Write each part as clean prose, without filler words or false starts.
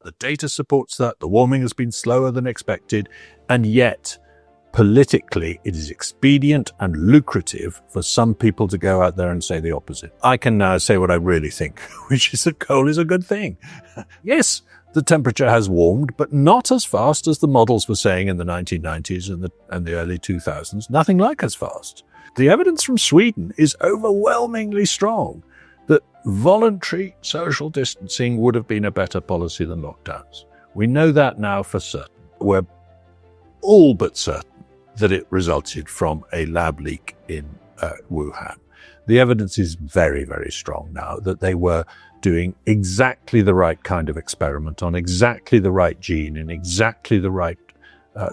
the data supports that, the warming has been slower than expected, and yet politically it is expedient and lucrative for some people to go out there and say the opposite. I can now say what I really think, which is that coal is a good thing. Yes, the temperature has warmed, but not as fast as the models were saying in the 1990s and the early 2000s. Nothing like as fast. The evidence from Sweden is overwhelmingly strong that voluntary social distancing would have been a better policy than lockdowns. We know that now for certain. We're all but certain that it resulted from a lab leak in Wuhan. The evidence is very, very strong now that they were doing exactly the right kind of experiment on exactly the right gene in exactly the right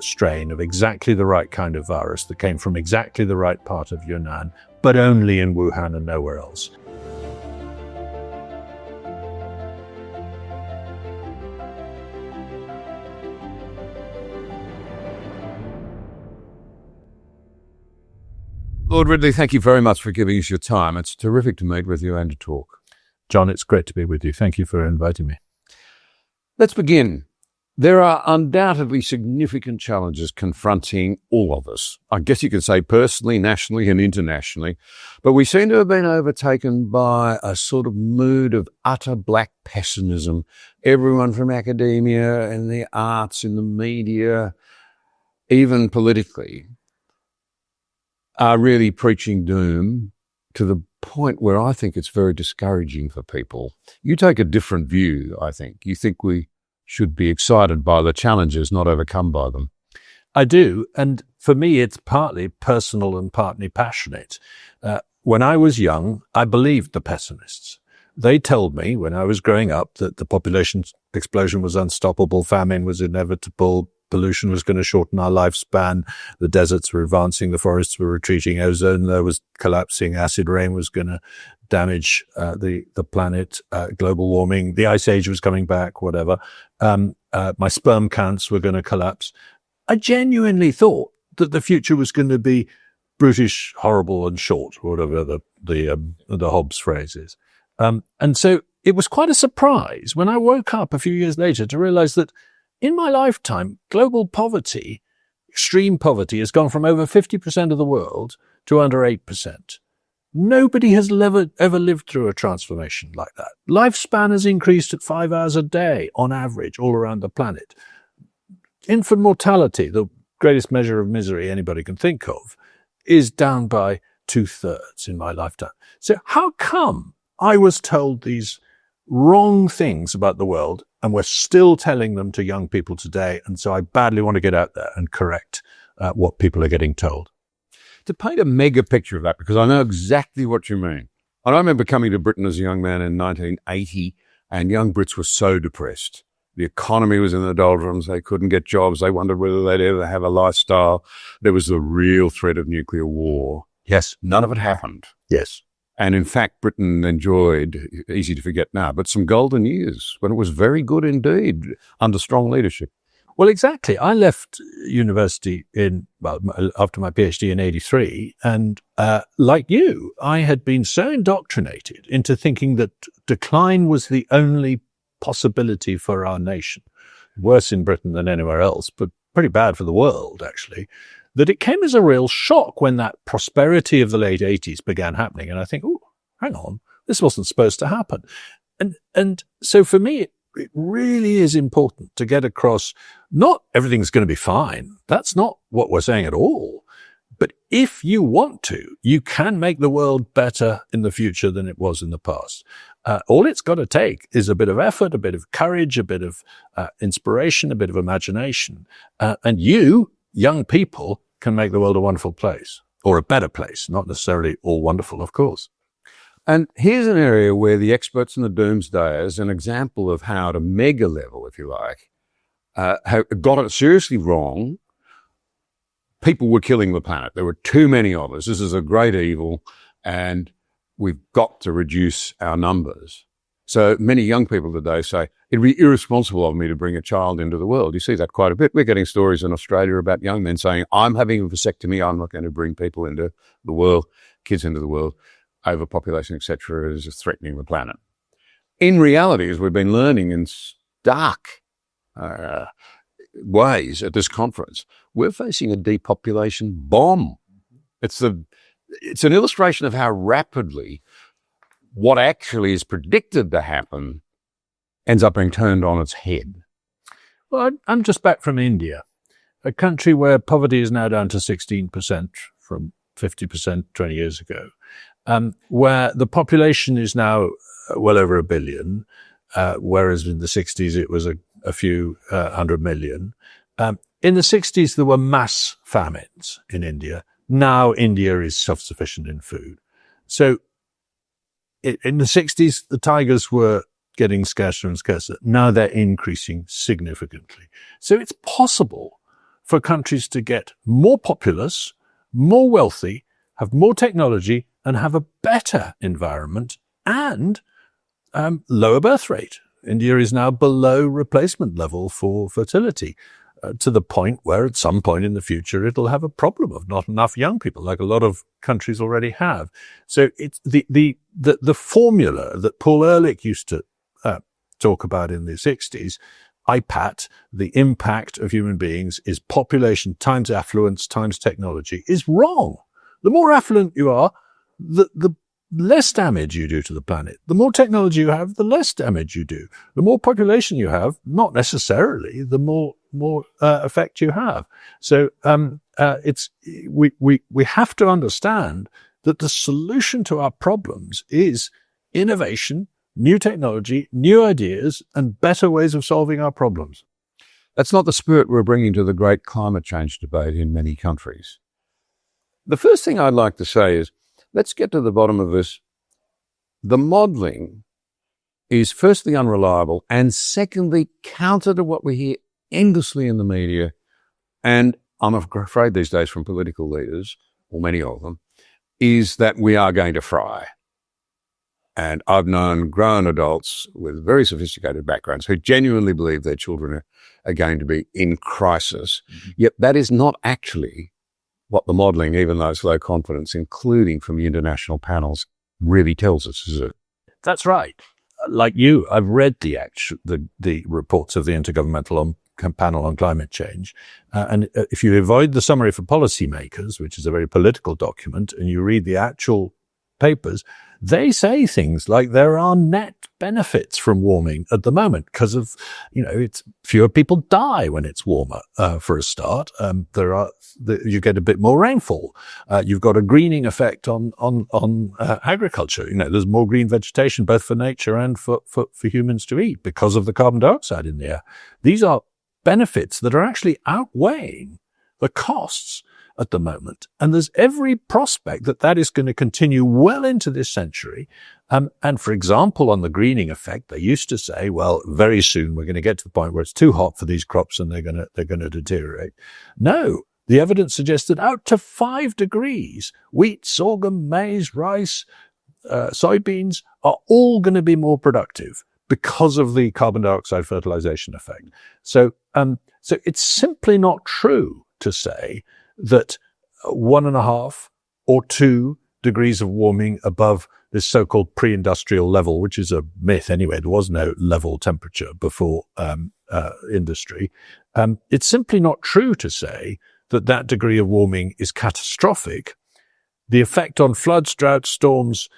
strain of exactly the right kind of virus that came from exactly the right part of Yunnan, but only in Wuhan and nowhere else. Lord Ridley, thank you very much for giving us your time. It's terrific to meet with you and to talk. John, it's great to be with you. Thank you for inviting me. Let's begin. There are undoubtedly significant challenges confronting all of us. I guess you could say personally, nationally and internationally, but we seem to have been overtaken by a sort of mood of utter black pessimism. Everyone from academia and the arts, in the media, even politically, are really preaching doom to the point where I think it's very discouraging for people. You take a different view, I think. You think we should be excited by the challenges, not overcome by them. I do, and for me it's partly personal and partly passionate. When I was young, I believed the pessimists. They told me when I was growing up that the population explosion was unstoppable, famine was inevitable, pollution was going to shorten our lifespan, the deserts were advancing, the forests were retreating, ozone there was collapsing, acid rain was going to damage the planet, global warming, the ice age was coming back, whatever. My sperm counts were going to collapse. I genuinely thought that the future was going to be brutish, horrible, and short, whatever the Hobbes phrase is. And so it was quite a surprise when I woke up a few years later to realize that in my lifetime, global poverty, extreme poverty, has gone from over 50% of the world to under 8%. Nobody has ever lived through a transformation like that. Lifespan has increased at 5 hours a day on average all around the planet. Infant mortality, the greatest measure of misery anybody can think of, is down by 2/3 in my lifetime. So how come I was told these wrong things about the world and we're still telling them to young people today? And so I badly want to get out there and correct what people are getting told. To paint a mega picture of that, because I know exactly what you mean. And I remember coming to Britain as a young man in 1980, and young Brits were so depressed. The economy was in the doldrums. They couldn't get jobs. They wondered whether they'd ever have a lifestyle. There was the real threat of nuclear war. Yes. None of it happened. Yes. And in fact, Britain enjoyed, easy to forget now, but some golden years when it was very good indeed under strong leadership. Well, exactly. I left university after my PhD in 83. And like you, I had been so indoctrinated into thinking that decline was the only possibility for our nation, worse in Britain than anywhere else, but pretty bad for the world, actually, that it came as a real shock when that prosperity of the late 80s began happening. And I think, oh, hang on, this wasn't supposed to happen. And so for me, it really is important to get across, not everything's going to be fine. That's not what we're saying at all. But if you want to, you can make the world better in the future than it was in the past. All it's got to take is a bit of effort, a bit of courage, a bit of inspiration, a bit of imagination. And you, young people, can make the world a wonderful place, or a better place, not necessarily all wonderful, of course. And here's an area where the experts and the doomsdayers, an example of how at a mega level, if you like, have got it seriously wrong. People were killing the planet. There were too many of us. This is a great evil, and we've got to reduce our numbers. So many young people today say, it'd be irresponsible of me to bring a child into the world. You see that quite a bit. We're getting stories in Australia about young men saying, I'm having a vasectomy. I'm not going to bring people into the world, kids into the world. Overpopulation, etc., is threatening the planet. In reality, as we've been learning in stark ways at this conference. We're facing a depopulation bomb. It's an illustration of how rapidly what actually is predicted to happen ends up being turned on its head. Well, I'm just back from India, a country where poverty is now down to 16% from 50% 20 years ago, where the population is now well over 1 billion, whereas in the 60s it was a few 100 million. In the 60s there were mass famines in India. Now India is self-sufficient in food. So in the 60s, the tigers were getting scarcer and scarcer. Now they're increasing significantly. So it's possible for countries to get more populous, more wealthy, have more technology, and have a better environment and lower birth rate. India is now below replacement level for fertility, to the point where at some point in the future it'll have a problem of not enough young people, like a lot of countries already have. So it's the formula that Paul Ehrlich used to talk about in the 60s, IPAT, the impact of human beings is population times affluence times technology, is wrong. The more affluent you are, the less damage you do to the planet. The more technology you have, the less damage you do. The more population you have, not necessarily, the more effect you have. So we have to understand that the solution to our problems is innovation, new technology, new ideas, and better ways of solving our problems. That's not the spirit we're bringing to the great climate change debate in many countries. The first thing I'd like to say is, let's get to the bottom of this. The modelling is firstly unreliable and secondly counter to what we hear endlessly in the media, and I'm afraid these days from political leaders, or many of them, is that we are going to fry. And I've known grown adults with very sophisticated backgrounds who genuinely believe their children are going to be in crisis. Mm-hmm. Yet that is not actually what the modelling, even those low confidence, including from the international panels, really tells us, is it? That's right. Like you, I've read the reports of the Intergovernmental Panel on Climate Change. And if you avoid the summary for policymakers, which is a very political document, and you read the actual papers, they say things like there are net benefits from warming at the moment because of, it's fewer people die when it's warmer, for a start. You get a bit more rainfall. You've got a greening effect on agriculture. There's more green vegetation, both for nature and for humans to eat because of the carbon dioxide in the air. These are benefits that are actually outweighing the costs at the moment. And there's every prospect that is going to continue well into this century. And for example, on the greening effect, they used to say, well, very soon we're going to get to the point where it's too hot for these crops and they're going to deteriorate. No, the evidence suggests that out to 5 degrees, wheat, sorghum, maize, rice, soybeans are all going to be more productive because of the carbon dioxide fertilization effect. So it's simply not true to say that 1.5 or 2 degrees of warming above this so-called pre-industrial level, which is a myth anyway. There was no level temperature before industry. It's simply not true to say that degree of warming is catastrophic. The effect on floods, droughts, storms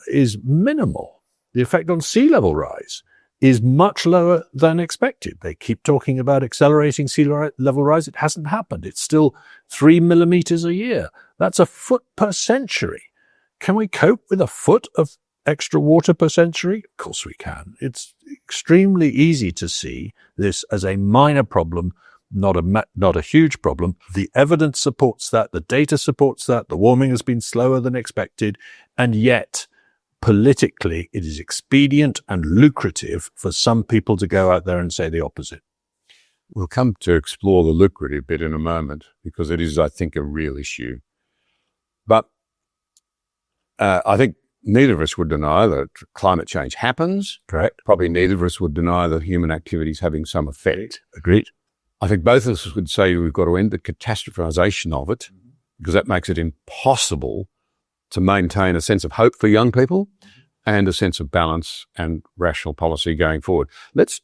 is minimal. The effect on sea level rise is much lower than expected. They keep talking about accelerating sea level rise. It hasn't happened. It's still 3 millimeters a year. That's a foot per century. Can we cope with a foot of extra water per century? Of course we can. It's extremely easy to see this as a minor problem, not a huge problem. The evidence supports that. The data supports that. The warming has been slower than expected. And yet, politically, it is expedient and lucrative for some people to go out there and say the opposite. We'll come to explore the lucrative bit in a moment because it is, I think, a real issue. But I think neither of us would deny that climate change happens. Correct. Probably neither of us would deny that human activity is having some effect. Agreed. I think both of us would say we've got to end the catastrophization of it because that makes it impossible to maintain a sense of hope for young people and a sense of balance and rational policy going forward. Let's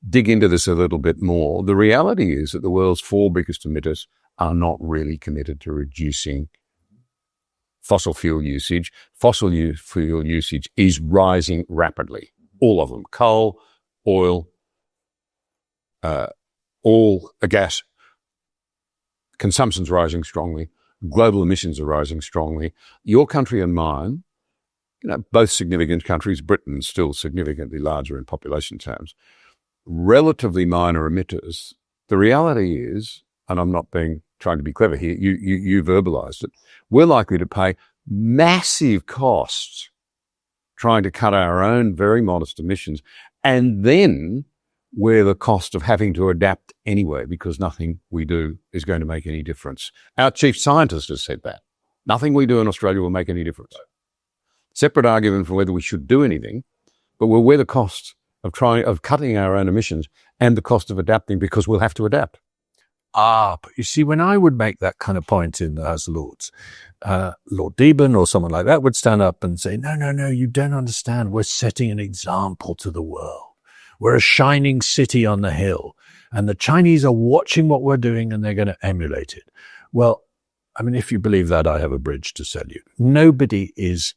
dig into this a little bit more, the reality is that the world's 4 biggest emitters are not really committed to reducing fossil fuel usage. Fossil fuel usage is rising rapidly. All of them. Coal, oil, gas. Consumption's rising strongly. Global emissions are rising strongly. Your country and mine, both significant countries, Britain still significantly larger in population terms, relatively minor emitters. The reality is, and I'm not trying to be clever here, you verbalized it, we're likely to pay massive costs trying to cut our own very modest emissions, and then we're the cost of having to adapt anyway, because nothing we do is going to make any difference. Our chief scientist has said that. Nothing we do in Australia will make any difference. Separate argument for whether we should do anything, but we'll wear the cost of cutting our own emissions and the cost of adapting, because we'll have to adapt. But you see, when I would make that kind of point in the House of Lords, Lord Deben or someone like that would stand up and say, no, you don't understand. We're setting an example to the world. We're a shining city on the hill, and the Chinese are watching what we're doing and they're going to emulate it. Well, I mean, if you believe that, I have a bridge to sell you. Nobody is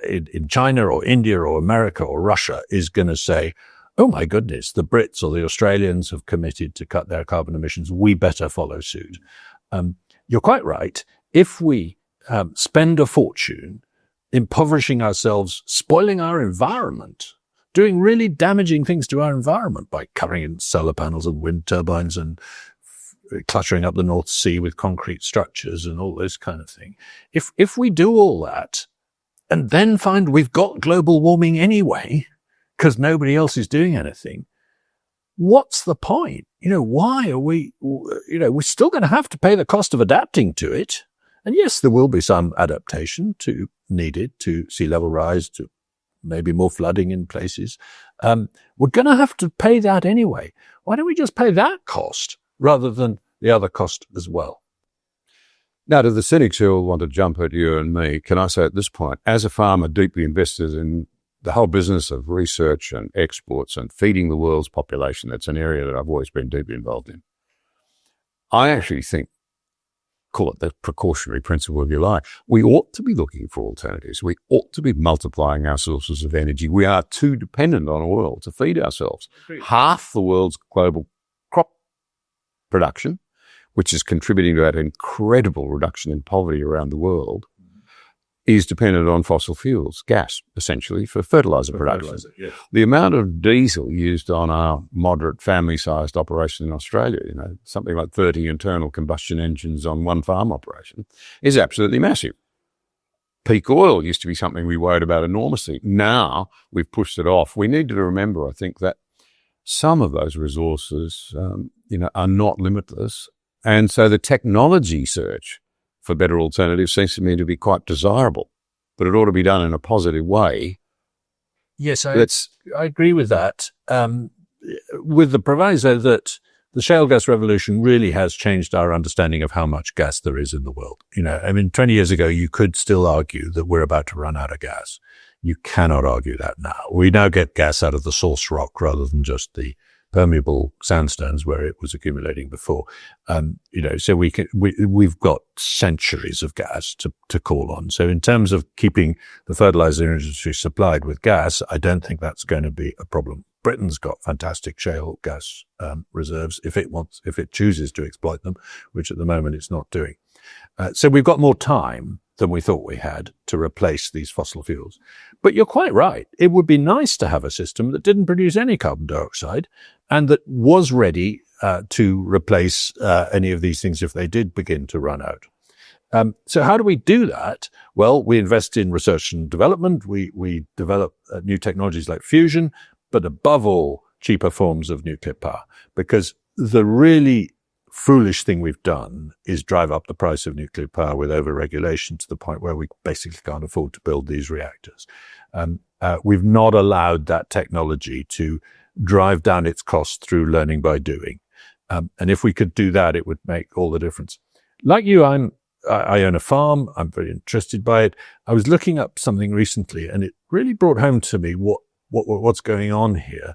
in China or India or America or Russia is going to say, oh my goodness, the Brits or the Australians have committed to cut their carbon emissions. We better follow suit. You're quite right. If we spend a fortune impoverishing ourselves, spoiling our environment, doing really damaging things to our environment by covering in solar panels and wind turbines and cluttering up the North Sea with concrete structures and all this kind of thing. If we do all that and then find we've got global warming anyway, because nobody else is doing anything, what's the point? Why are we, we're still going to have to pay the cost of adapting to it. And yes, there will be some adaptation needed to sea level rise, to maybe more flooding in places. We're going to have to pay that anyway. Why don't we just pay that cost rather than the other cost as well? Now, to the cynics who will want to jump at you and me, can I say at this point, as a farmer deeply invested in the whole business of research and exports and feeding the world's population, that's an area that I've always been deeply involved in. I actually think, call it the precautionary principle if you like, we ought to be looking for alternatives. We ought to be multiplying our sources of energy. We are too dependent on oil to feed ourselves. Half the world's global crop production, which is contributing to that incredible reduction in poverty around the world, is dependent on fossil fuels, gas, essentially, for fertilizer production. Yes. The amount of diesel used on our moderate family-sized operation in Australia, something like 30 internal combustion engines on one farm operation, is absolutely massive. Peak oil used to be something we worried about enormously. Now we've pushed it off. We need to remember, I think, that some of those resources, are not limitless. And so the technology search for better alternatives seems to me to be quite desirable, but it ought to be done in a positive way. Yes, I agree with that, with the proviso that the shale gas revolution really has changed our understanding of how much gas there is in the world. 20 years ago, you could still argue that we're about to run out of gas. You cannot argue that now. We now get gas out of the source rock rather than just the permeable sandstones where it was accumulating before. So we've got centuries of gas to call on. So in terms of keeping the fertilizer industry supplied with gas, I don't think that's going to be a problem. Britain's got fantastic shale gas reserves if it chooses to exploit them, which at the moment it's not doing. So we've got more time than we thought we had to replace these fossil fuels. But you're quite right. It would be nice to have a system that didn't produce any carbon dioxide and that was ready to replace any of these things if they did begin to run out. So how do we do that? Well, we invest in research and development. We develop new technologies like fusion, but above all, cheaper forms of nuclear power, because the really foolish thing we've done is drive up the price of nuclear power with over-regulation to the point where we basically can't afford to build these reactors. We've not allowed that technology to drive down its costs through learning by doing. And if we could do that, it would make all the difference. Like you, I own a farm. I'm very interested by it. I was looking up something recently, and it really brought home to me what's going on here.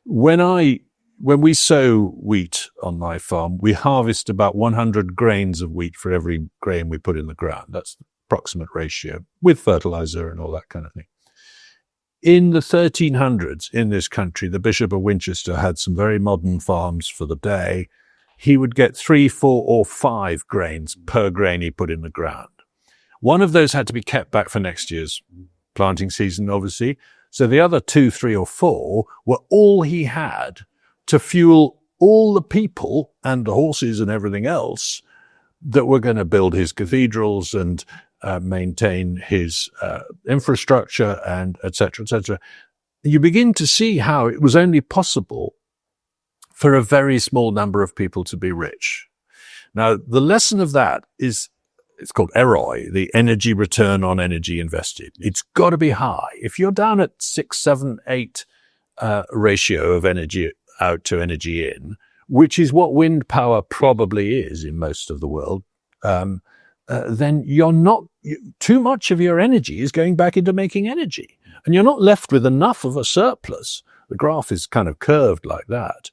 When I when we sow wheat on my farm, we harvest about 100 grains of wheat for every grain we put in the ground. That's the approximate ratio, with fertilizer and all that kind of thing. In the 1300s in this country, the Bishop of Winchester had some very modern farms for the day. He would get 3, 4, or 5 grains per grain he put in the ground. One of those had to be kept back for next year's planting season, obviously. So the other 2, 3, or 4 were all he had to fuel all the people and the horses and everything else that were going to build his cathedrals and maintain his infrastructure and et cetera, you begin to see how it was only possible for a very small number of people to be rich. Now, the lesson of that is, it's called ROI, the energy return on energy invested. It's got to be high. If you're down at 6, 7, 8 ratio of energy out to energy in, which is what wind power probably is in most of the world, then you're not, too much of your energy is going back into making energy. And you're not left with enough of a surplus. The graph is kind of curved like that.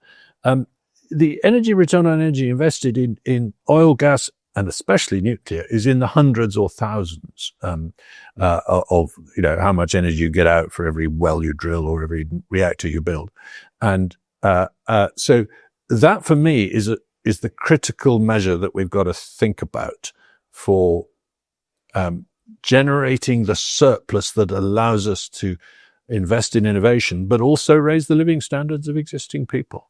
The energy return on energy invested in oil, gas, and especially nuclear is in the hundreds or thousands of how much energy you get out for every well you drill or every reactor you build. And so that for me is the critical measure that we've got to think about for generating the surplus that allows us to invest in innovation, but also raise the living standards of existing people.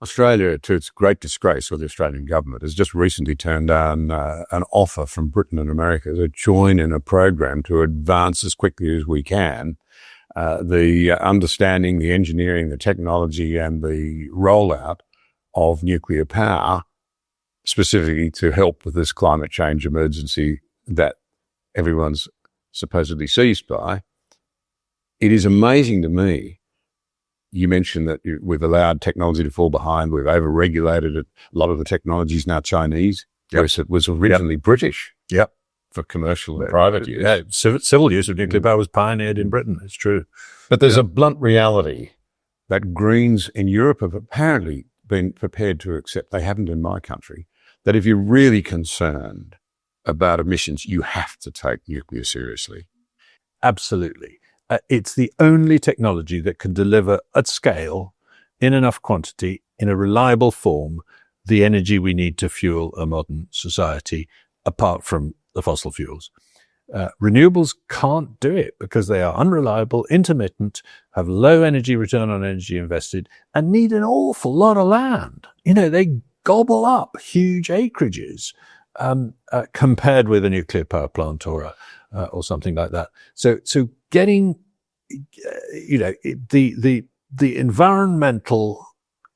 Australia, to its great disgrace with the Australian government, has just recently turned down an offer from Britain and America to join in a program to advance as quickly as we can the understanding, the engineering, the technology, and the rollout of nuclear power, specifically to help with this climate change emergency that everyone's supposedly seized by. It is amazing to me. You mentioned that we've allowed technology to fall behind. We've over-regulated it. A lot of the technology is now Chinese, whereas it was originally British for commercial and private use. Yeah, civil use of nuclear power was pioneered in Britain. It's true. But there's a blunt reality that Greens in Europe have apparently been prepared to accept. They haven't in my country. That if you're really concerned about emissions, you have to take nuclear seriously. Absolutely. It's the only technology that can deliver at scale, in enough quantity, in a reliable form, the energy we need to fuel a modern society, apart from the fossil fuels. Renewables can't do it because they are unreliable, intermittent, have low energy return on energy invested, and need an awful lot of land. They gobble up huge acreages compared with a nuclear power plant or something like that. So getting, the environmental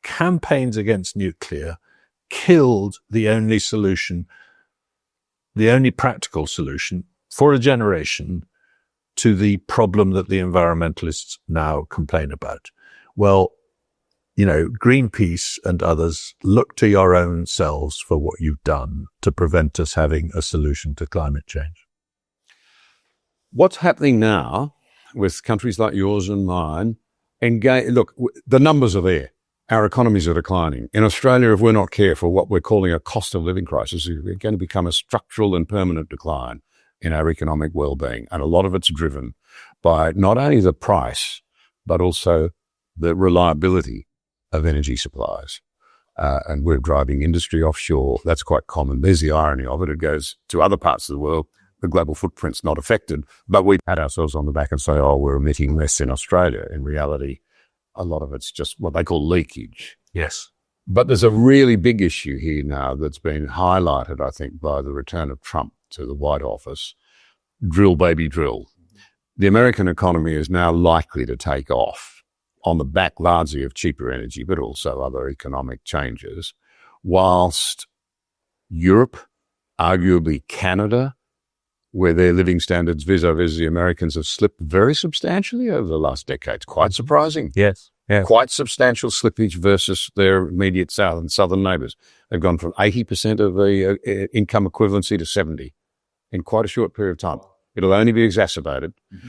campaigns against nuclear killed the only solution, the only practical solution for a generation to the problem that the environmentalists now complain about. Well, Greenpeace and others, look to your own selves for what you've done to prevent us having a solution to climate change. What's happening now with countries like yours and mine? Look, the numbers are there. Our economies are declining. In Australia, if we're not careful, what we're calling a cost of living crisis is going to become a structural and permanent decline in our economic well-being. And a lot of it's driven by not only the price, but also the reliability of energy supplies. And we're driving industry offshore. That's quite common. There's the irony of it. It goes to other parts of the world. The global footprint's not affected, but we pat ourselves on the back and say, oh, we're emitting less in Australia. In reality, a lot of it's just what they call leakage. Yes. But there's a really big issue here now that's been highlighted, I think, by the return of Trump to the White Office. Drill, baby, drill. The American economy is now likely to take off on the back largely of cheaper energy, but also other economic changes, whilst Europe, arguably Canada, where their living standards vis-a-vis the Americans have slipped very substantially over the last decade. It's quite surprising. Yes. Yeah. Quite substantial slippage versus their immediate south and southern neighbours. They've gone from 80% of the income equivalency to 70% in quite a short period of time. It'll only be exacerbated. Mm-hmm.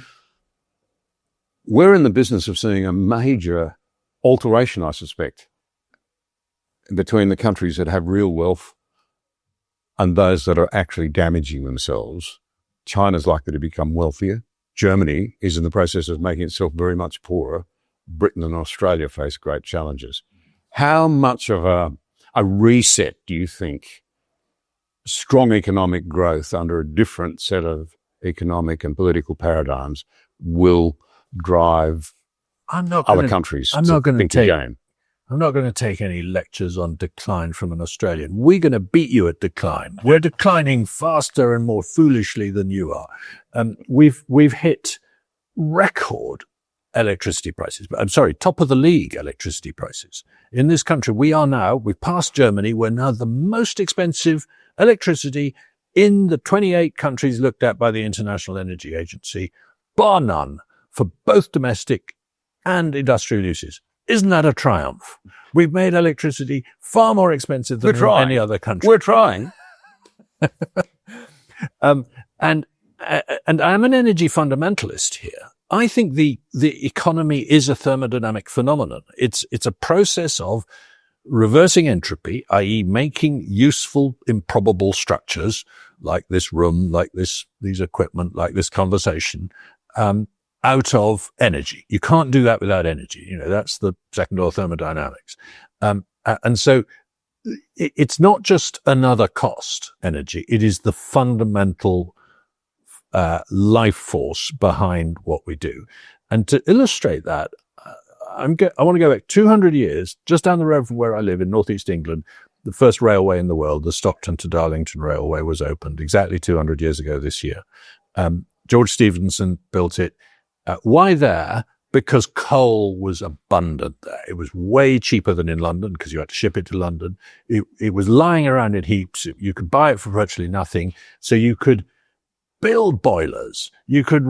We're in the business of seeing a major alteration, I suspect, between the countries that have real wealth and those that are actually damaging themselves. China's likely to become wealthier. Germany is in the process of making itself very much poorer. Britain and Australia face great challenges. How much of a reset do you think strong economic growth under a different set of economic and political paradigms will drive other countries to think again? I'm not going to take any lectures on decline from an Australian. We're going to beat you at decline. We're declining faster and more foolishly than you are. We've hit record electricity prices. I'm sorry, top of the league electricity prices. In this country, we've passed Germany. We're now the most expensive electricity in the 28 countries looked at by the International Energy Agency, bar none, for both domestic and industrial uses. Isn't that a triumph? We've made electricity far more expensive than any other country. We're trying. And I'm an energy fundamentalist here. I think the economy is a thermodynamic phenomenon. It's a process of reversing entropy, i.e. making useful, improbable structures like this room, like these equipment, like this conversation, out of energy. You can't do that without energy. That's the second law of thermodynamics. And so it's not just another cost, energy. It is the fundamental life force behind what we do. And to illustrate that, I want to go back 200 years, just down the road from where I live in northeast England. The first railway in the world, the Stockton to Darlington Railway, was opened exactly 200 years ago this year. George Stephenson built it. Why there? Because coal was abundant there. It was way cheaper than in London because you had to ship it to London. It was lying around in heaps. You could buy it for virtually nothing. So you could build boilers. You could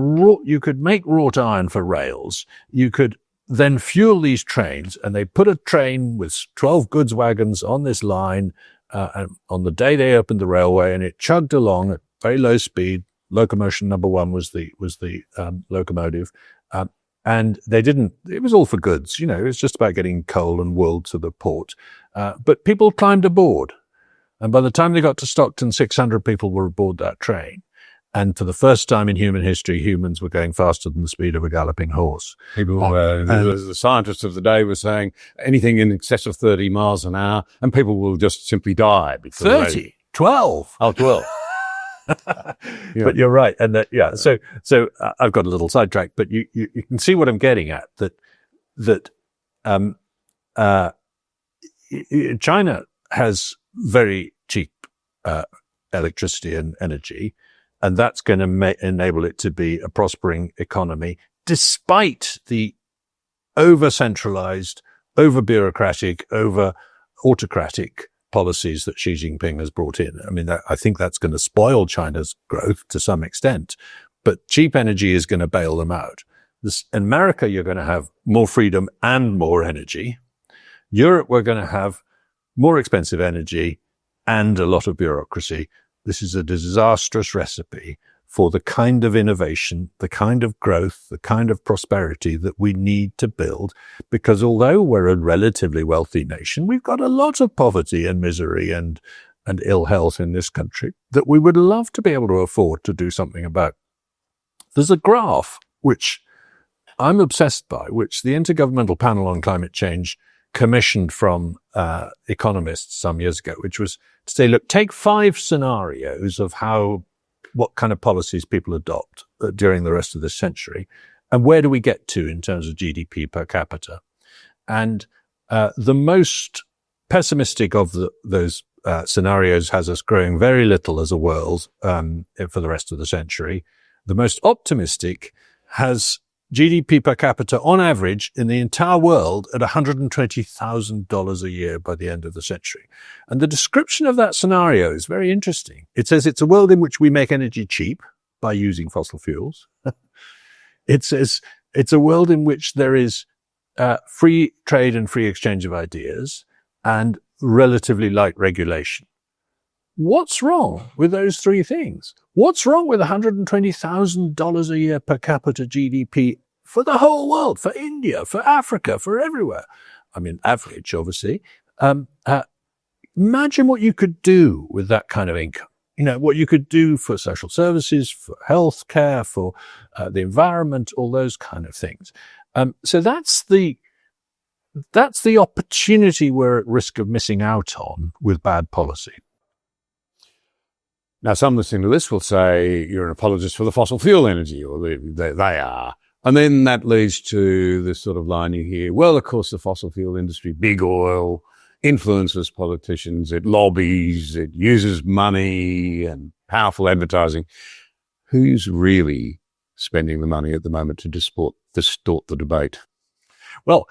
make wrought iron for rails. You could then fuel these trains, and they put a train with 12 goods wagons on this line on the day they opened the railway, and it chugged along at very low speed. Locomotion number one was the locomotive. And it was all for goods, it was just about getting coal and wool to the port. But people climbed aboard. And by the time they got to Stockton, 600 people were aboard that train. And for the first time in human history, humans were going faster than the speed of a galloping horse. The scientists of the day were saying anything in excess of 30 miles an hour, and people will just simply die. 30? 12? Oh, 12. Yeah. But you're right. And so I've got a little sidetrack, but you can see what I'm getting at, that China has very cheap electricity and energy, and that's going to enable it to be a prospering economy, despite the over-centralized, over-bureaucratic, over-autocratic policies that Xi Jinping has brought in. I mean, I think that's going to spoil China's growth to some extent, but cheap energy is going to bail them out. In America, you're going to have more freedom and more energy. Europe, we're going to have more expensive energy and a lot of bureaucracy. This is a disastrous recipe for the kind of innovation, the kind of growth, the kind of prosperity that we need to build. Because although we're a relatively wealthy nation, we've got a lot of poverty and misery and ill health in this country that we would love to be able to afford to do something about. There's a graph which I'm obsessed by, which the Intergovernmental Panel on Climate Change commissioned from economists some years ago, which was to say, look, take 5 scenarios of what kind of policies people adopt during the rest of this century, and where do we get to in terms of GDP per capita? And the most pessimistic of those scenarios has us growing very little as a world for the rest of the century. The most optimistic has GDP per capita on average in the entire world at $120,000 a year by the end of the century. And the description of that scenario is very interesting. It says it's a world in which we make energy cheap by using fossil fuels. It says it's a world in which there is free trade and free exchange of ideas and relatively light regulation. What's wrong with those 3 things? What's wrong with $120,000 a year per capita GDP for the whole world, for India, for Africa, for everywhere. I mean, average, obviously. Imagine what you could do with that kind of income. What you could do for social services, for health care, for the environment, all those kind of things. So that's the opportunity we're at risk of missing out on with bad policy. Now, some listening to this will say you're an apologist for the fossil fuel energy, or they are. And then that leads to this sort of line you hear, well, of course, the fossil fuel industry, big oil, influences politicians, it lobbies, it uses money and powerful advertising. Who's really spending the money at the moment to distort the debate? Well,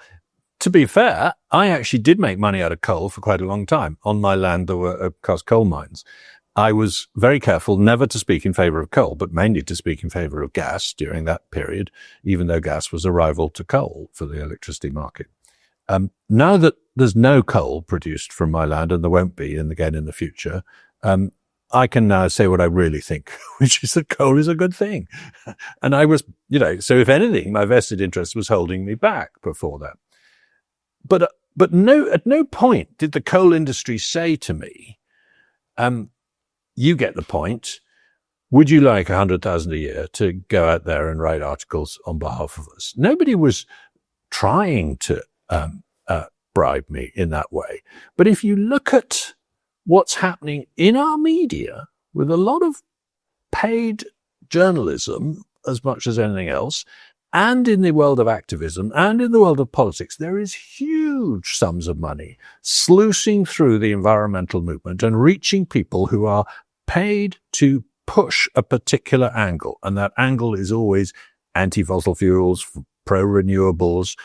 to be fair, I actually did make money out of coal for quite a long time. On my land, there were, of course, coal mines. I was very careful never to speak in favor of coal, but mainly to speak in favor of gas during that period, even though gas was a rival to coal for the electricity market. Now that there's no coal produced from my land, and there won't be again in the future, I can now say what I really think, which is that coal is a good thing. And I was, so if anything, my vested interest was holding me back before that. But at no point did the coal industry say to me, you get the point. Would you like 100,000 a year to go out there and write articles on behalf of us? Nobody was trying to bribe me in that way. But if you look at what's happening in our media with a lot of paid journalism as much as anything else, and in the world of activism and in the world of politics, there is huge sums of money sluicing through the environmental movement and reaching people who are paid to push a particular angle. And that angle is always anti-fossil fuels, pro-renewables,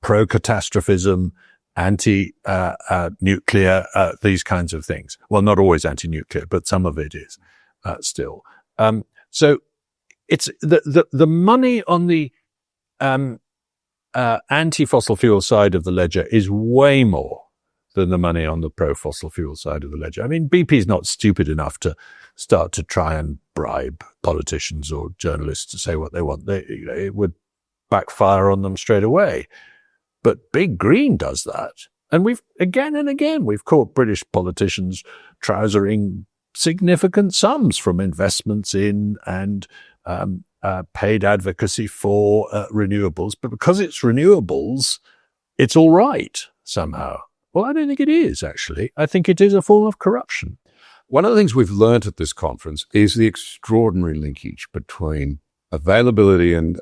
pro-catastrophism, anti-nuclear, these kinds of things. Well, not always anti-nuclear, but some of it is still. So it's the money on the anti-fossil fuel side of the ledger is way more than the money on the pro-fossil fuel side of the ledger. I mean, BP is not stupid enough to start to try and bribe politicians or journalists to say what they want. It would backfire on them straight away. But Big Green does that. And we've, again and again, we've caught British politicians trousering significant sums from investments in and paid advocacy for renewables. But because it's renewables, it's all right somehow. Well, I don't think it is, actually. I think it is a form of corruption. One of the things we've learnt at this conference is the extraordinary linkage between availability and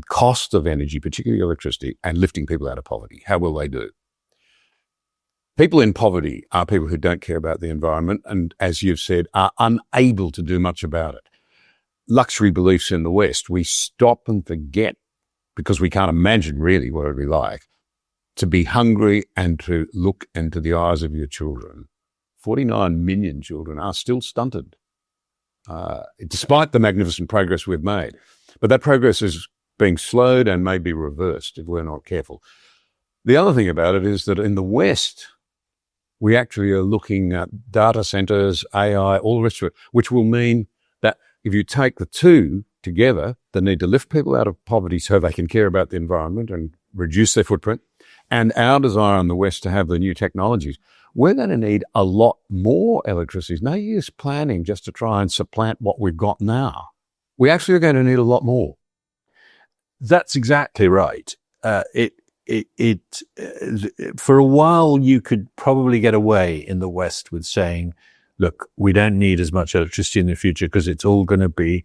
cost of energy, particularly electricity, and lifting people out of poverty. How will they do? People in poverty are people who don't care about the environment and, as you've said, are unable to do much about it. Luxury beliefs in the West, we stop and forget, because we can't imagine really what it would be like, to be hungry and to look into the eyes of your children. 49 million children are still stunted, despite the magnificent progress we've made. But that progress is being slowed and may be reversed if we're not careful. The other thing about it is that in the West, we actually are looking at data centers, AI, all the rest of it, which will mean that if you take the two together, the need to lift people out of poverty so they can care about the environment and reduce their footprint, and our desire in the West to have the new technologies, we're going to need a lot more electricity. No use planning just to try and supplant what we've got now. We actually are going to need a lot more. That's exactly right. For a while, you could probably get away in the West with saying, look, we don't need as much electricity in the future because it's all going to be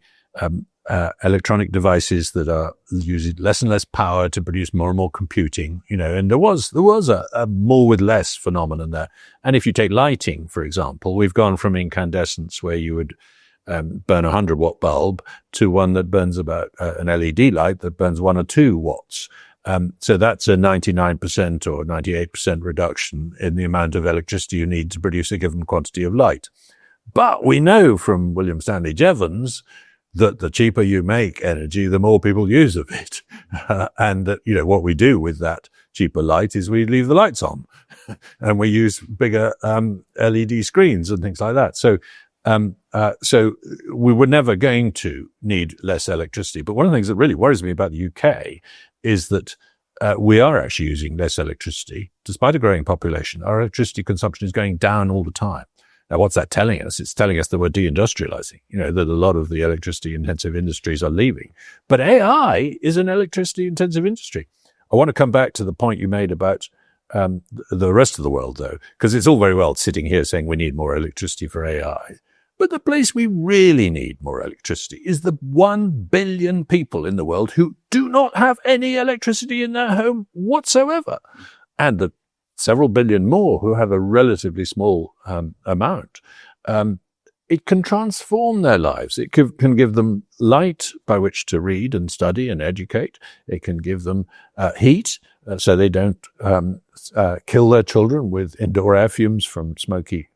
electronic devices that are using less and less power to produce more and more computing, and there was a more with less phenomenon there. And if you take lighting, for example, we've gone from incandescence where you would burn a 100-watt bulb to one that burns about an LED light that burns 1 or 2 watts. So that's a 99% or 98% reduction in the amount of electricity you need to produce a given quantity of light. But we know from William Stanley Jevons that the cheaper you make energy, the more people use of it. And that, what we do with that cheaper light is we leave the lights on and we use bigger LED screens and things like that. So So we were never going to need less electricity. But one of the things that really worries me about the UK is that we are actually using less electricity. Despite a growing population, our electricity consumption is going down all the time. Now, what's that telling us? It's telling us that we're deindustrializing, that a lot of the electricity-intensive industries are leaving. But AI is an electricity-intensive industry. I want to come back to the point you made about the rest of the world, though, because it's all very well sitting here saying we need more electricity for AI. But the place we really need more electricity is the 1 billion people in the world who do not have any electricity in their home whatsoever. And the several billion more who have a relatively small amount. It can transform their lives. It can give them light by which to read and study and educate. It can give them heat so they don't kill their children with indoor air fumes from smoky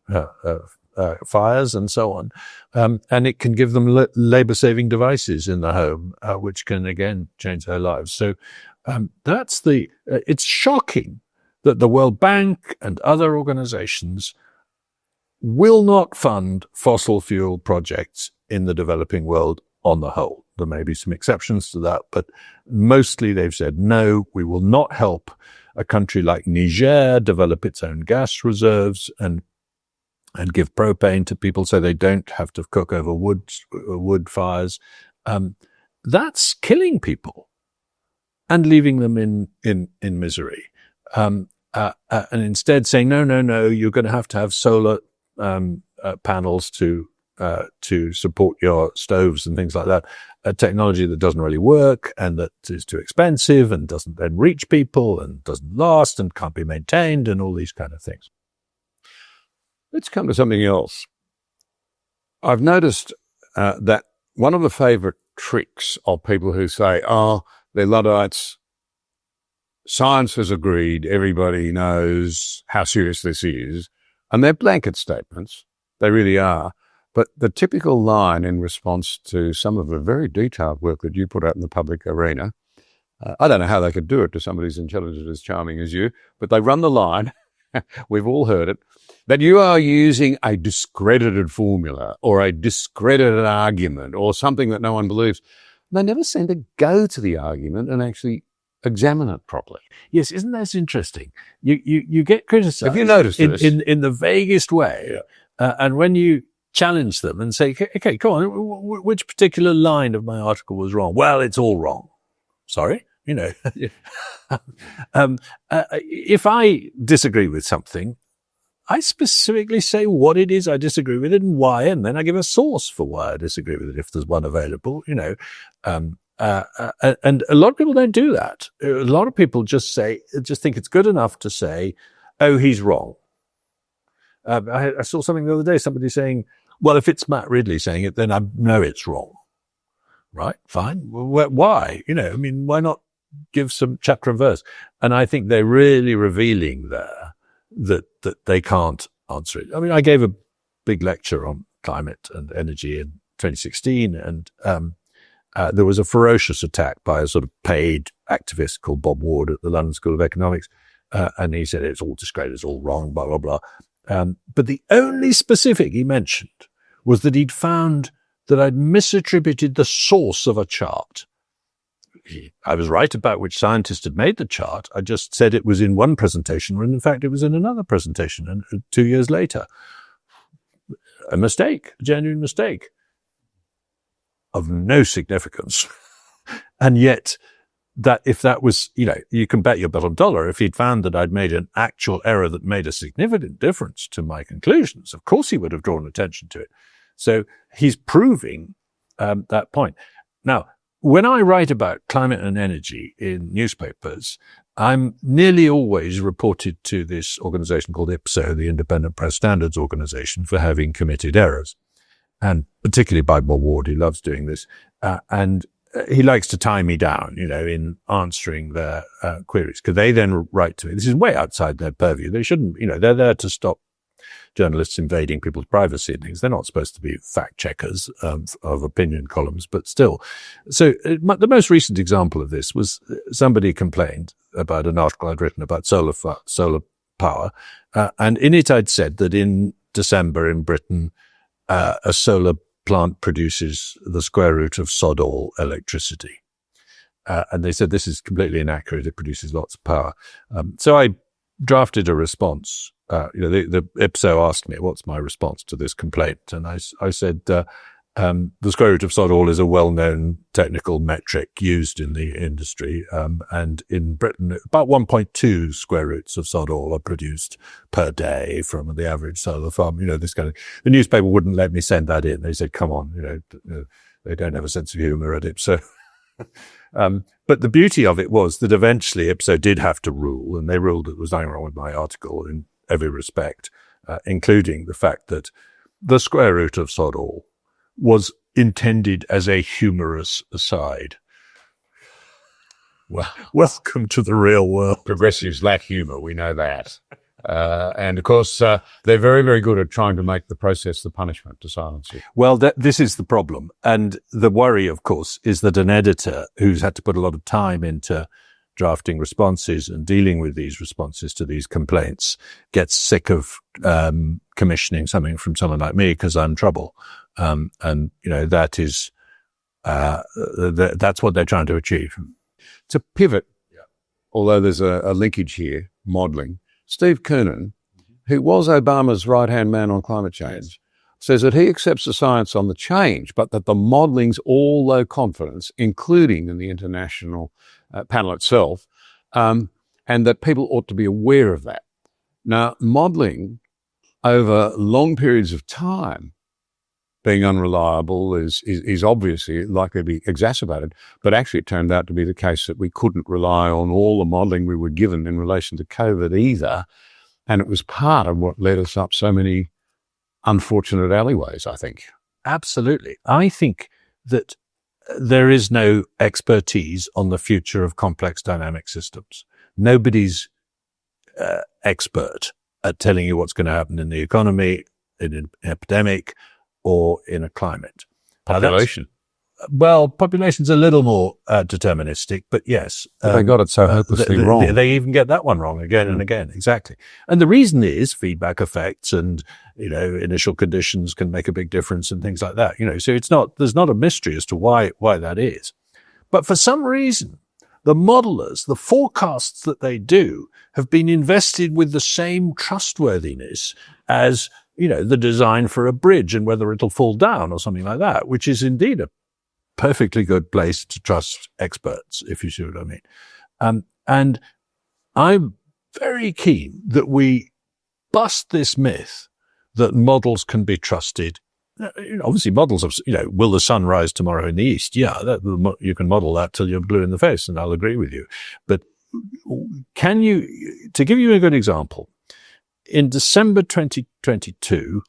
fires and so on. And it can give them labor-saving devices in the home, which can, again, change their lives. So it's shocking that the World Bank and other organizations will not fund fossil fuel projects in the developing world on the whole. There may be some exceptions to that, but mostly they've said, no, we will not help a country like Niger develop its own gas reserves and give propane to people so they don't have to cook over wood fires. That's killing people and leaving them in misery. And instead saying, no, you're going to have solar panels to support your stoves and things like that. A technology that doesn't really work and that is too expensive and doesn't then reach people and doesn't last and can't be maintained and all these kind of things. Let's come to something else. I've noticed that one of the favorite tricks of people who say, they're Luddites, science has agreed, everybody knows how serious this is, and they're blanket statements. They really are. But the typical line in response to some of the very detailed work that you put out in the public arena, I don't know how they could do it to somebody as intelligent, as charming as you, but they run the line, we've all heard it, that you are using a discredited formula or a discredited argument or something that no one believes. They never seem to go to the argument and actually examine it properly. Yes, isn't that interesting? You get criticized. Have you noticed this? In the vaguest way. Yeah. And when you challenge them and say, okay, come on, which particular line of my article was wrong? Well, it's all wrong. Sorry? If I disagree with something, I specifically say what it is I disagree with it and why, and then I give a source for why I disagree with it if there's one available, and a lot of people don't do that. A lot of people just think it's good enough to say, oh, he's wrong. I saw something the other day, somebody saying, well, if it's Matt Ridley saying it, then I know it's wrong. Right? Fine. Well, why? Why not give some chapter and verse? And I think they're really revealing there that they can't answer it. I gave a big lecture on climate and energy in 2016, and there was a ferocious attack by a sort of paid activist called Bob Ward at the London School of Economics, and he said it's all discredited, it's all wrong, blah, blah, blah. But the only specific he mentioned was that he'd found that I'd misattributed the source of a chart. I was right about which scientist had made the chart. I just said it was in one presentation when in fact it was in another presentation, and 2 years later. A mistake, a genuine mistake of no significance. And yet that if that was, you can bet your bottom dollar, if he'd found that I'd made an actual error that made a significant difference to my conclusions, of course he would have drawn attention to it. So he's proving that point. Now, when I write about climate and energy in newspapers, I'm nearly always reported to this organization called IPSO, the Independent Press Standards Organization, for having committed errors. And particularly by Bob Ward, he loves doing this. And he likes to tie me down, in answering their queries, because they then write to me. This is way outside their purview. They shouldn't, they're there to stop journalists invading people's privacy and things. They're not supposed to be fact checkers of opinion columns, but still. So the most recent example of this was somebody complained about an article I'd written about solar power. And in it, I'd said that in December in Britain, a solar plant produces the square root of sod all electricity. And they said this is completely inaccurate. It produces lots of power. So I drafted a response. The IPSO asked me, what's my response to this complaint? And I said, the square root of sod all is a well-known technical metric used in the industry. And in Britain, about 1.2 square roots of sod all are produced per day from the average solar farm. This kind of, the newspaper wouldn't let me send that in. They said, come on, they don't have a sense of humor at IPSO. But the beauty of it was that eventually IPSO did have to rule, and they ruled that there was nothing wrong with my article in every respect, including the fact that the square root of sod all was intended as a humorous aside. Well, welcome to the real world. Progressives lack humour, we know that. And of course, they're very, very good at trying to make the process the punishment to silence you. Well, this is the problem. And the worry, of course, is that an editor who's had to put a lot of time into drafting responses and dealing with these responses to these complaints gets sick of commissioning something from someone like me because I'm trouble. That is that's what they're trying to achieve. To pivot, although there's a linkage here, modelling, Steve Koonin, who was Obama's right-hand man on climate change, says that he accepts the science on the change, but that the modelling's all low confidence, including in the international panel itself, and that people ought to be aware of that. Now, modelling over long periods of time being unreliable is obviously likely to be exacerbated, but actually it turned out to be the case that we couldn't rely on all the modelling we were given in relation to COVID either, and it was part of what led us up so many unfortunate alleyways, I think. Absolutely. I think that there is no expertise on the future of complex dynamic systems. Nobody's expert at telling you what's going to happen in the economy, in an epidemic, or in a climate. Population. Population's a little more deterministic, but yes. They got it so hopelessly wrong. They even get that one wrong again and again. Exactly. And the reason is feedback effects and, initial conditions can make a big difference and things like that. So there's not a mystery as to why that is. But for some reason, the modelers, the forecasts that they do have been invested with the same trustworthiness as, the design for a bridge and whether it'll fall down or something like that, which is indeed a perfectly good place to trust experts, if you see what I mean. And I'm very keen that we bust this myth that models can be trusted. Obviously, models of, will the sun rise tomorrow in the east? Yeah, you can model that till you're blue in the face, and I'll agree with you. But to give you a good example, in December 2022,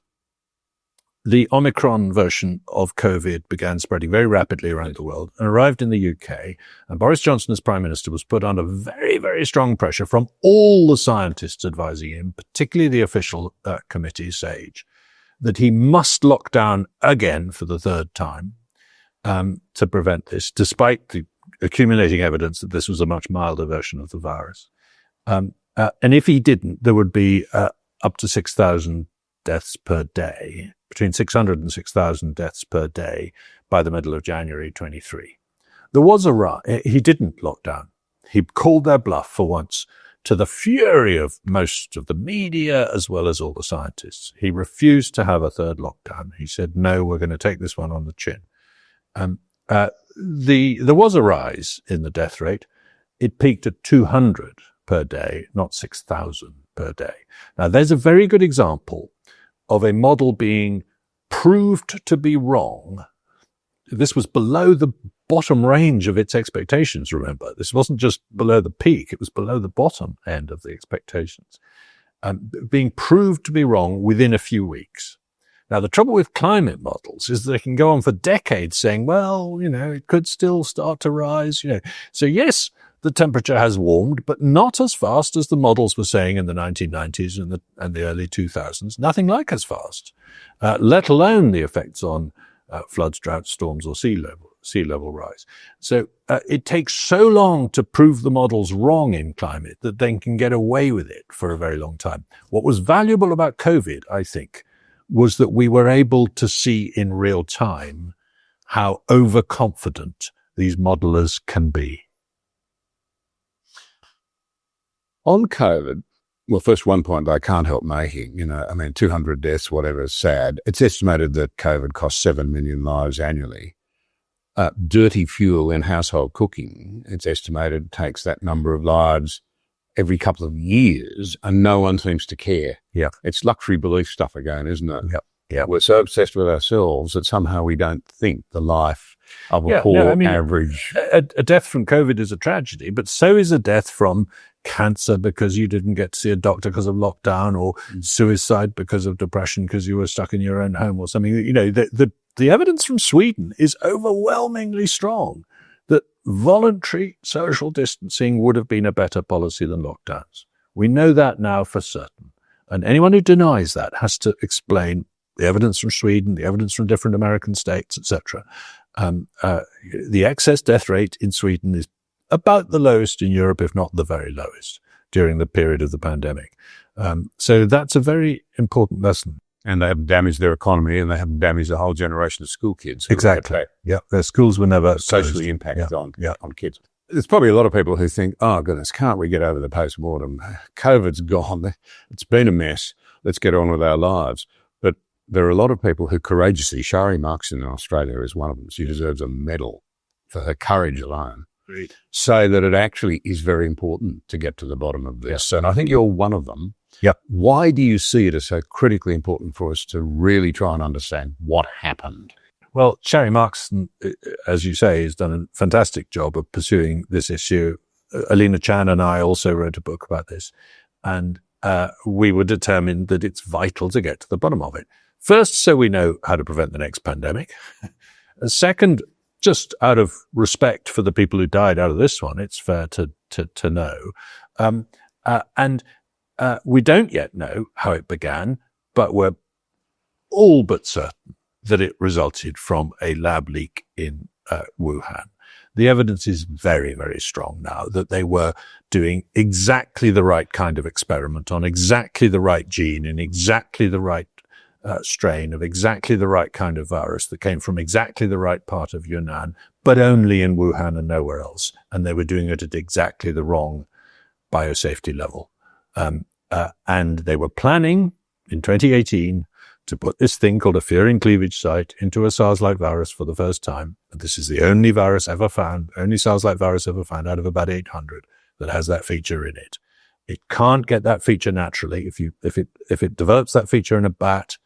the Omicron version of COVID began spreading very rapidly around the world and arrived in the UK. And Boris Johnson, as Prime Minister, was put under very, very strong pressure from all the scientists advising him, particularly the official committee, SAGE, that he must lock down again for the third time to prevent this, despite the accumulating evidence that this was a much milder version of the virus. And if he didn't, there would be up to 6,000 deaths per day, between 600 and 6,000 deaths per day by the middle of January 23. There was he didn't lock down. He called their bluff for once, to the fury of most of the media as well as all the scientists. He refused to have a third lockdown. He said, no, we're going to take this one on the chin. There was a rise in the death rate. It peaked at 200 per day, not 6,000 per day. Now, there's a very good example of a model being proved to be wrong. This was below the bottom range of its expectations, remember. This wasn't just below the peak, it was below the bottom end of the expectations. Being proved to be wrong within a few weeks. Now, the trouble with climate models is they can go on for decades saying, well, it could still start to rise, So yes, the temperature has warmed, but not as fast as the models were saying in the 1990s and the early 2000s. Nothing like as fast, let alone the effects on floods, droughts, storms, or sea level rise. So it takes so long to prove the models wrong in climate that they can get away with it for a very long time. What was valuable about COVID, I think, was that we were able to see in real time how overconfident these modelers can be. On COVID, well, first one point I can't help making, 200 deaths, whatever, is sad. It's estimated that COVID costs 7 million lives annually. Dirty fuel in household cooking, it's estimated, takes that number of lives every couple of years, and no one seems to care. Yeah. It's luxury belief stuff again, isn't it? Yeah. We're so obsessed with ourselves that somehow we don't think the life of a poor average. A death from COVID is a tragedy, but so is a death from cancer because you didn't get to see a doctor because of lockdown, or suicide because of depression because you were stuck in your own home or something. The evidence from Sweden is overwhelmingly strong that voluntary social distancing would have been a better policy than lockdowns. We know that now for certain. And anyone who denies that has to explain the evidence from Sweden, the evidence from different American states, etc. The excess death rate in Sweden is about the lowest in Europe, if not the very lowest, during the period of the pandemic. So that's a very important lesson. And they haven't damaged their economy, and they haven't damaged a whole generation of school kids. Exactly. Yeah, their schools were never socially impacted on kids. There's probably a lot of people who think, oh, goodness, can't we get over the post-mortem? COVID's gone. It's been a mess. Let's get on with our lives. But there are a lot of people who courageously, Shari Marks in Australia is one of them. She deserves a medal for her courage alone. Great. Say that it actually is very important to get to the bottom of this. And I think you're one of them. Yep. Why do you see it as so critically important for us to really try and understand what happened? Well, Shari Marks, as you say, has done a fantastic job of pursuing this issue. Alina Chan and I also wrote a book about this, and we were determined that it's vital to get to the bottom of it. First, so we know how to prevent the next pandemic. Second, just out of respect for the people who died out of this one, it's fair to know. We don't yet know how it began, but we're all but certain that it resulted from a lab leak in Wuhan. The evidence is very, very strong now that they were doing exactly the right kind of experiment on exactly the right gene in exactly the right strain of exactly the right kind of virus that came from exactly the right part of Yunnan, but only in Wuhan and nowhere else. And they were doing it at exactly the wrong biosafety level. And they were planning in 2018 to put this thing called a furin cleavage site into a SARS-like virus for the first time. And this is the only virus ever found, only SARS-like virus ever found out of about 800 that has that feature in it. It can't get that feature naturally. If it develops that feature in a bat,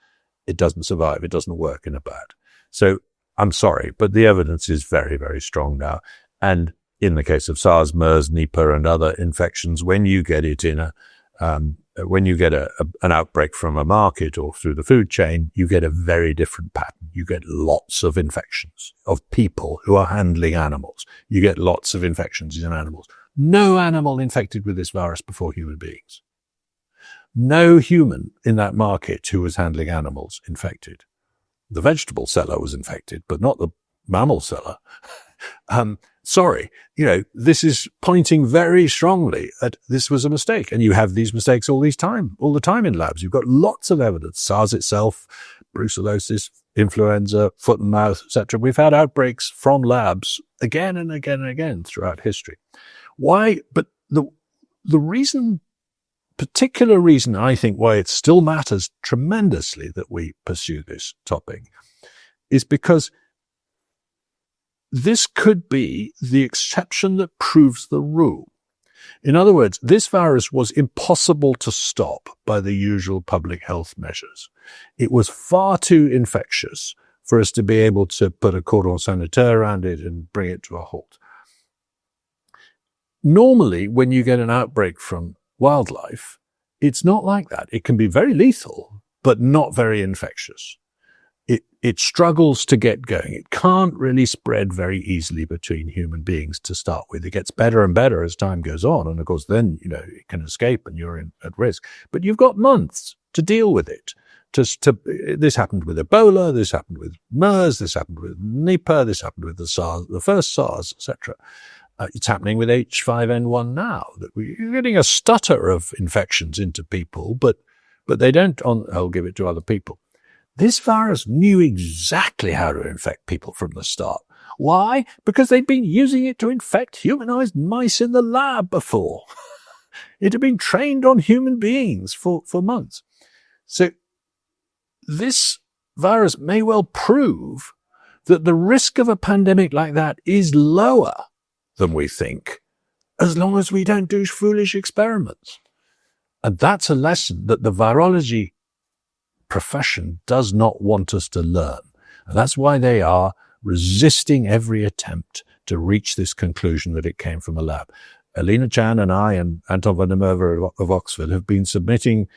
it doesn't survive. It doesn't work in a bat. So I'm sorry, but the evidence is very, very strong now. And in the case of SARS, MERS, Nipah, and other infections, when you get it in when you get an outbreak from a market or through the food chain, you get a very different pattern. You get lots of infections of people who are handling animals. You get lots of infections in animals. No animal infected with this virus before human beings. No human in that market who was handling animals infected. The vegetable seller was infected, but not the mammal seller. Sorry, this is pointing very strongly at this was a mistake. And you have these mistakes all the time in labs. You've got lots of evidence. SARS itself, brucellosis, influenza, foot and mouth, etc. We've had outbreaks from labs again and again and again throughout history. Why? But the particular reason I think why it still matters tremendously that we pursue this topic is because this could be the exception that proves the rule. In other words, this virus was impossible to stop by the usual public health measures. It was far too infectious for us to be able to put a cordon sanitaire around it and bring it to a halt. Normally, when you get an outbreak from wildlife, it's not like that. It can be very lethal, but not very infectious. It struggles to get going. It can't really spread very easily between human beings to start with. It gets better and better as time goes on. And of course, then, it can escape and you're at risk. But you've got months to deal with it. This happened with Ebola. This happened with MERS. This happened with Nipah. This happened with the first SARS, etc. It's happening with H5N1 now. That we're getting a stutter of infections into people, but they don't, I'll give it to other people. This virus knew exactly how to infect people from the start. Why? Because they'd been using it to infect humanized mice in the lab before. It had been trained on human beings for months. So this virus may well prove that the risk of a pandemic like that is lower than we think, as long as we don't do foolish experiments. And that's a lesson that the virology profession does not want us to learn. And that's why they are resisting every attempt to reach this conclusion that it came from a lab. Alina Chan and I and Anton van der Merwe of Oxford have been submitting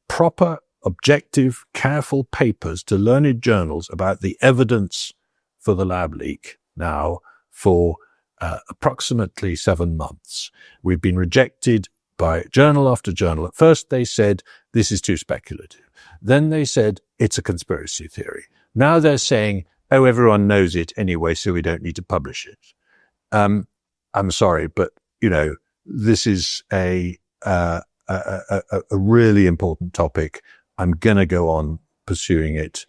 proper, objective, careful papers to learned journals about the evidence for the lab leak now for approximately 7 months. We've been rejected by journal after journal. At first they said, this is too speculative. Then they said, it's a conspiracy theory. Now they're saying, oh, everyone knows it anyway, so we don't need to publish it. I'm sorry, but, this is a really important topic. I'm going to go on pursuing it,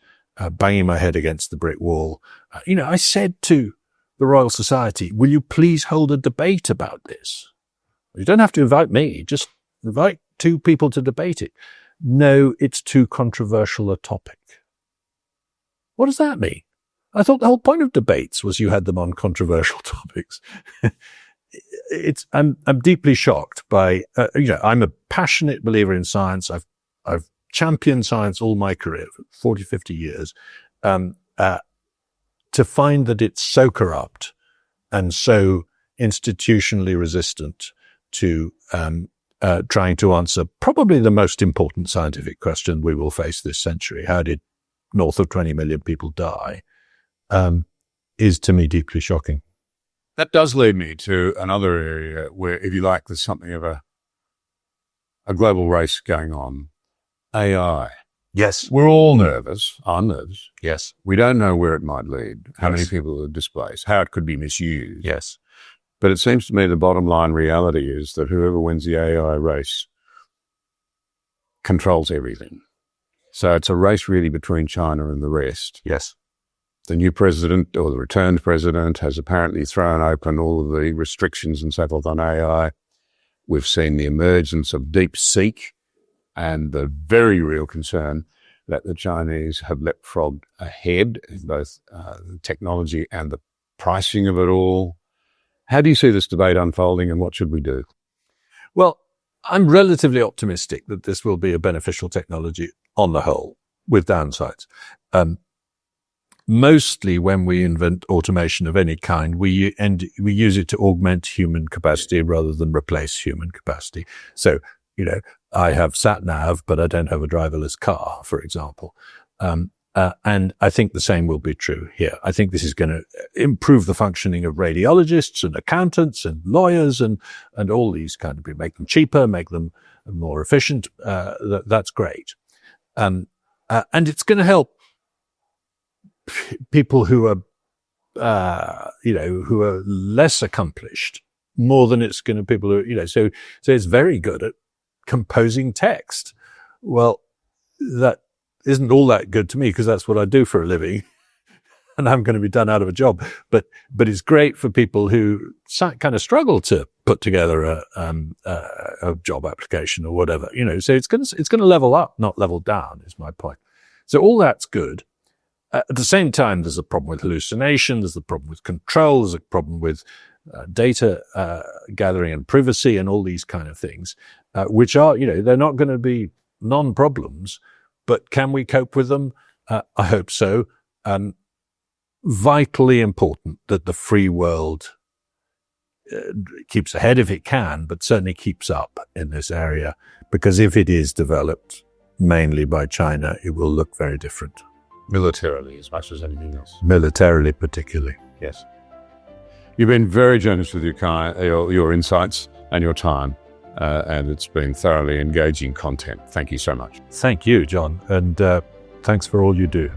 banging my head against the brick wall. I said to the Royal Society, will you please hold a debate about this? You don't have to invite me, just invite 2 people to debate it. No, it's too controversial a topic. What does that mean? I thought the whole point of debates was you had them on controversial topics. I'm deeply shocked by, I'm a passionate believer in science. I've championed science all my career, for 40, 50 years. To find that it's so corrupt and so institutionally resistant to trying to answer probably the most important scientific question we will face this century, how did north of 20 million people die, is to me deeply shocking. That does lead me to another area where, if you like, there's something of a global race going on. AI. Yes. We're all nervous. I'm nervous. Yes. We don't know where it might lead, how many people are displaced, how it could be misused. Yes. But it seems to me the bottom line reality is that whoever wins the AI race controls everything. So it's a race really between China and the rest. Yes. The new president, or the returned president, has apparently thrown open all of the restrictions and so forth on AI. We've seen the emergence of DeepSeek and the very real concern that the Chinese have leapfrogged ahead in both the technology and the pricing of it all. How do you see this debate unfolding, and what should we do? Well, I'm relatively optimistic that this will be a beneficial technology on the whole, with downsides. Mostly when we invent automation of any kind, we use it to augment human capacity rather than replace human capacity. So, I have sat-nav, but I don't have a driverless car, for example. And I think the same will be true here. I think this is going to improve the functioning of radiologists and accountants and lawyers and all these kind of people, make them cheaper, make them more efficient. That's great. And it's going to help people who are, who are less accomplished more than it's going to people who, so it's very good at composing text. Well, that isn't all that good to me because that's what I do for a living and I'm going to be done out of a job. But it's great for people who kind of struggle to put together a job application or whatever, so it's going to level up, not level down is my point. So all that's good. At the same time, there's a problem with hallucination. There's a problem with control. There's a problem with data gathering and privacy and all these kind of things, which are, they're not going to be non-problems, but can we cope with them? I hope so. Vitally important that the free world keeps ahead if it can, but certainly keeps up in this area, because if it is developed mainly by China, it will look very different. Militarily, as much as anything else. Militarily, particularly. Yes. You've been very generous with your insights and your time, and it's been thoroughly engaging content. Thank you so much. Thank you, John, and thanks for all you do.